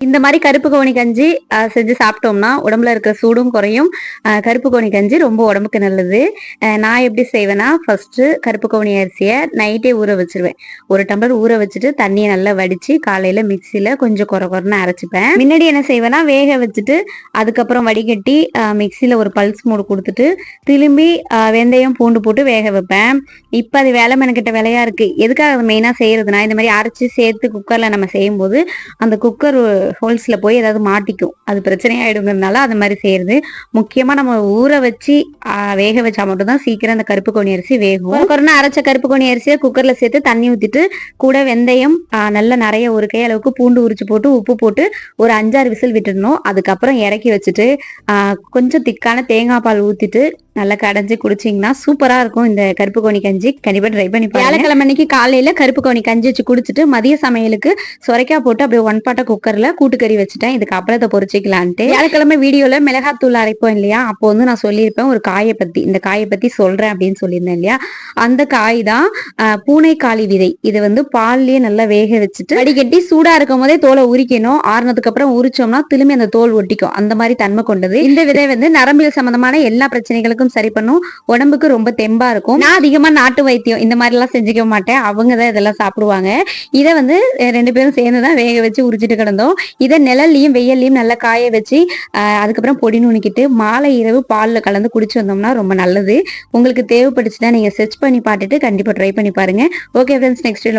இந்த மாதிரி கருப்பு கவுனி கஞ்சி செஞ்சு சாப்பிட்டோம்னா உடம்புல இருக்கிற சூடும் குறையும். கருப்பு கவுனி கஞ்சி ரொம்ப உடம்புக்கு நல்லது. நான் எப்படி செய்வேன்னா, ஃபர்ஸ்ட் கருப்பு கவுனி அரிசியை நைட்டே ஊற வச்சிருவேன். 1 டம்ளர் ஊற வச்சுட்டு தண்ணியை நல்லா வடிச்சு காலையில மிக்சியில கொஞ்சம் கொரன்னு அரைச்சிப்பேன். முன்னாடி என்ன செய்வேன்னா, வேக வச்சுட்டு அதுக்கப்புறம் வடிகட்டி மிக்சியில ஒரு பல்ஸ் மூடு கொடுத்துட்டு திரும்பி வெந்தயம் பூண்டு போட்டு வேக வைப்பேன். இப்ப அது வேலை மெனக்கிட்ட வேலையா இருக்கு. எதுக்காக அதை மெயினா செய்யறதுனா, இந்த மாதிரி அரைச்சு சேர்த்து குக்கர்ல நம்ம செய்யும் போது அந்த குக்கர் ஹோல்ஸ்ல போய் ஏதாவது மாட்டிக்கும், அது பிரச்சனையாயிடுங்கிறதுனால அது மாதிரி செய்யறது. முக்கியமா நம்ம ஊற வச்சு வேக வச்சா மட்டும்தான் சீக்கிரம் அந்த கருப்பு கவுனி அரிசி வேகும். கொரனா அரைச்ச கருப்பு கவுனி அரிசியை குக்கர்ல சேர்த்து தண்ணி ஊத்திட்டு கூட வெந்தயம் நல்லா நிறைய ஒரு கை அளவுக்கு பூண்டு உரிச்சு போட்டு உப்பு போட்டு ஒரு 5-6 விசில் விட்டுடணும். அதுக்கப்புறம் இறக்கி வச்சுட்டு கொஞ்சம் திக்கான தேங்காய் பால் ஊத்திட்டு நல்லா கடைஞ்சி குடிச்சிங்கன்னா சூப்பரா இருக்கும் இந்த கருப்பு கவுனி கஞ்சி. கண்டிப்பா ட்ரை பண்ணி பாருங்க. வியாழக்கிழமை அன்னைக்கு காலையில கருப்பு கவுனி கஞ்சி வச்சு குடிச்சிட்டு மதிய சமையலுக்கு சொரைக்காய் போட்டு அப்படியே 1 பாட்டை குக்கர்ல கூட்டுக்கறி வச்சுட்டேன். இதுக்கு அப்பளத்தை பொரிச்சிக்கலான்ட்டு. வியாழக்கிழமை வீடியோல மிளகாத்தூள் அரைப்போம் இல்லையா, அப்போ வந்து நான் சொல்லியிருப்பேன் ஒரு காயை பத்தி, இந்த காயை பத்தி சொல்றேன் அப்படின்னு சொல்லியிருந்தேன் இல்லையா, அந்த காய் தான் பூனைக்காளி விதை. இது வந்து பால்லயே நல்லா வேக வச்சுட்டு வடிகட்டி சூடா இருக்கும் போதே தோலை உரிக்கணும். ஆறுனதுக்கு அப்புறம் உரிச்சோம்னா திரும்பி அந்த தோல் ஒட்டிக்கும், அந்த மாதிரி தன்மை கொண்டது. இந்த விதை வந்து நரம்பியல் சம்பந்தமான எல்லா பிரச்சனைகளுக்கும் சரி பண்ணும், உடம்புக்கு ரொம்ப தெம்பா இருக்கும். நான் அதிகமா நாட்டு வைத்தியம் இந்த மாதிரி எல்லாம் செஞ்சுக்க மாட்டேன், அவங்கதான் இதெல்லாம் சாப்பிடுவாங்க. இதை வந்து 2 பேரும் சேர்ந்துதான் வேக வச்சு உரிச்சிட்டு கிடந்தோம். இதை நிழல்லையும் வெயில்லையும் நல்லா காய வச்சு அதுக்கப்புறம் பொடி நுணுக்கிட்டு மாலை இரவு பால்ல கலந்து குடிச்சு வந்தோம்னா ரொம்ப நல்லது. உங்களுக்கு தேவைப்பட்டுச்சுன்னா நீங்க சர்ச் பண்ணி பார்த்துட்டு கண்டிப்பா ட்ரை பண்ணி பாருங்க. Okay friends, next